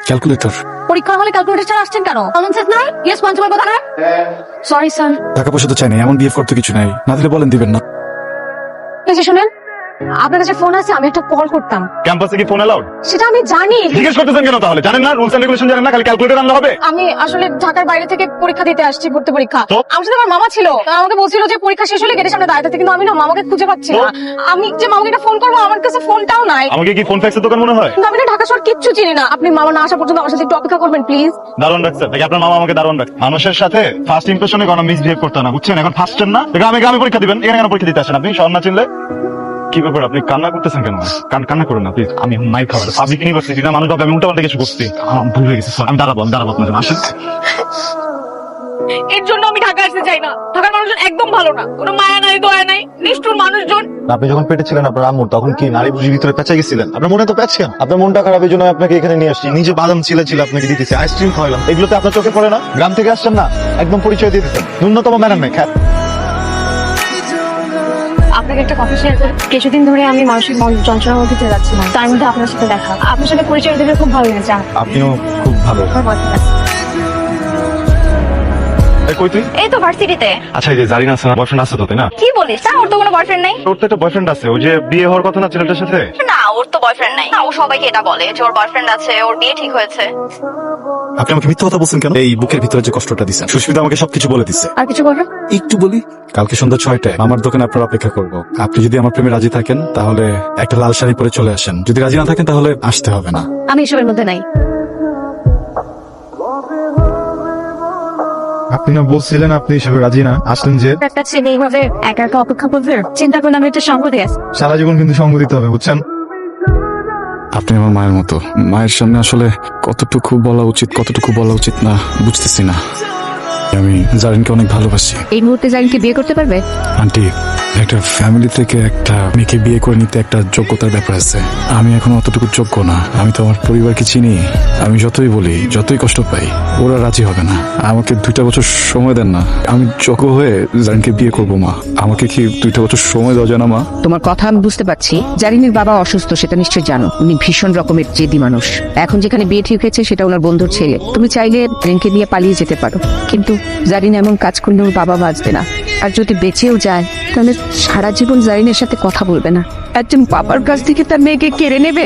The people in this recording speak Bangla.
ক্যালকুলেটর। পরীক্ষার হলে ক্যালকুলেটর ছাড়া আসছেন কেন? কমন সেন্স নাই? ইয়েস পঞ্চমের কথা না? Sorry sir. টাকা পয়সা তো চাই না, এমন বিহেভ করতে কিছু নাই, না দিলে বলেন দিবেন না। এই যে শুনেন, আপনার কাছে ফোন আছে, আমি একটা কল করতাম। ক্যাম্পাসে কি ফোন অ্যালাউড? সেটা আমি জানি। জিজ্ঞেস করতেছেন কেন তাহলে? জানেন না রুলস এন্ড রেগুলেশন? জানেন না খালি ক্যালকুলেটর আনলে হবে? আমি আসলে ঢাকার বাইরে থেকে পরীক্ষা দিতে আসছি, ভর্তি পরীক্ষা। তো? আমার সাথে আমার মামা ছিল, আমাকে বলছিল যে পরীক্ষা শেষ হলে গেটের সামনে দাঁড়াতে, কিন্তু আমি না মামাকে খুঁজে পাচ্ছি না। আমি যে মামাকে একটা ফোন করবো, আমার কাছে ফোনটাও নাই। আমাকে কি ফোন ফ্যাক্সের দোকান মনে হয়? কিন্তু আমি না ঢাকা শহর কিচ্ছু চিনি না। আপনি মামা না আসা পর্যন্ত আমার সাথে একটু অপেক্ষা করবেন প্লিজ। দারুণ রাখছেন নাকি আপনার মামা? আমাকে দারুণ রাখ। মানুষের সাথে ফার্স্ট ইমপ্রেশনে কোনো মিসবিহেভ করতে না, বুঝছেন? এখন ফার্স্ট টাইম না, গ্রামে গ্রামে পরীক্ষা দিবেন, এখানে কেন পরীক্ষা দিতে আসেন আপনি? শহর না চিনলে কি ব্যাপার? আপনি কান্না করতেছেন কেন? কান্না করুন না প্লিজ। আমি মাইক খাবার পাবলিক ইউনিভার্সিটি না, মানুষ ভাবে আমি উল্টা পাল্টা কিছু করছি। ভুল হয়ে গেছে, আমি দাঁড়াবো আপনার জন্য। আসেন। এর জন্য আমি ঢাকা আসতে চাই না। ঢাকার মানুষজন একদম ভালো না, কোনো মায়া নাই, দয়া নাই, নিষ্ঠুর মানুষজন। আপনি যখন পেটে ছিলেন আপনার আম্মুর, তখন কি নারী বুঝির ভিতরে পেঁচা গেছিলেন? আপনার মনে তো প্যাচছেন, আপনার মনটা খারাপ, এই জন্য আপনাকে এখানে নিয়ে আসছি। নিজে বাদাম ছিলে আপনাকে দিতেছে, আইসক্রিম খাওয়ালাম, এগুলোতে আপনার চোখে পড়ে না? গ্রাম থেকে আসছেন না, একদম পরিচয় দিয়ে দিতেন, ন্যূনতম ম্যানার নেই। আপনাকে একটা কথা শেয়ার করি। কিছুদিন ধরে আমি মানসিক যন্ত্রণার মধ্যে চলে যাচ্ছিলাম, তার মধ্যে আপনার সাথে দেখা। আপনার সাথে পরিচয় দিতে খুব ভালো লেগেছে। আপনিও খুব ভালো। কই তুই? এই তো ভার্সিটিতে। আচ্ছা, এই যে জারিনা আছে না, বয়ফ্রেন্ড আছে তো, তাই না? কি বলিস? না, ওর তো কোনো বয়ফ্রেন্ড নেই। তোর তো একটা বয়ফ্রেন্ড আছে, ওই যে বিয়ে হওয়ার কথা না ছেলেটার সাথে? না, ওর তো বয়ফ্রেন্ড নাই। না, ও সবাইকে এটা বলে যে ওর বয়ফ্রেন্ড আছে, ওর বিয়ে ঠিক হয়েছে। আপনি আমাকে মিথ্যা কথা বলছেন কেন? এই বুকের ভিতরে যে কষ্টটা দিচ্ছেন, সুস্মিতা আমাকে সবকিছু বলে দিচ্ছে। আর কিছু বলবেন? একটু বলি, কালকে সন্ধ্যা 6টায় আমার দোকানে আপনার অপেক্ষা করব। আপনি যদি আমার প্রেমে রাজি থাকেন তাহলে একটা লাল শাড়ি পরে চলে আসেন, যদি রাজি না থাকেন তাহলে আসতে হবে না। আমি এসবের মধ্যে নাই। আপনি না বলছিলেন আপনি হিসেবে রাজি না, আসলেন যে? একটা ছেলে এইভাবে একা একা অপেক্ষা করবে, চিন্তা করলে আমি একটা সঙ্গ দিয়ে আসি। সারা জীবন কিন্তু সঙ্গ দিতে হবে, বুঝছেন? আপনি আমার মায়ের মতো, মায়ের সামনে আসলে কতটুকু বলা উচিত কতটুকু বলা উচিত না বুঝতেছি না। আমি জারিনকে অনেক ভালোবাসি। এই মুহূর্তে জারিনকে বিয়ে করতে পারবে? আন্টি, একটা ফ্যামিলি থেকে একটা মেয়েকে বিয়ে করে নিতে একটা যোগ্যতার ব্যাপার আছে। আমি এখন অতটুকু যোগ্য না। আমি তো আমার পরিবারকে চিনি। আমি যতই বলি, যতই কষ্ট পাই, ওরা রাজি হবে না। আমাকে 2টা বছর সময় দেন না, আমি যোগ্য হয়ে জারিনকে বিয়ে করবো। মা, আমাকে কি 2টা বছর সময় দেওয়া যায় না মা? তোমার কথা আমি বুঝতে পারছি। জারিনের বাবা অসুস্থ, সেটা নিশ্চয় জানো। উনি ভীষণ রকমের জেদি মানুষ। এখন যেখানে বিয়ে ঠিক হয়েছে সেটা ওনার বন্ধুর ছেলে। তুমি চাইলে জারিনকে নিয়ে পালিয়ে যেতে পারো, কিন্তু জারিন এমন কাজ করলে ওর বাবা বাঁচবে না। আর যদি বেঁচেও যায় তাহলে সারা জীবন জারিনের সাথে কথা বলবে না। একজন বাবার কাছ থেকে তার মেয়েকে কেড়ে নেবে।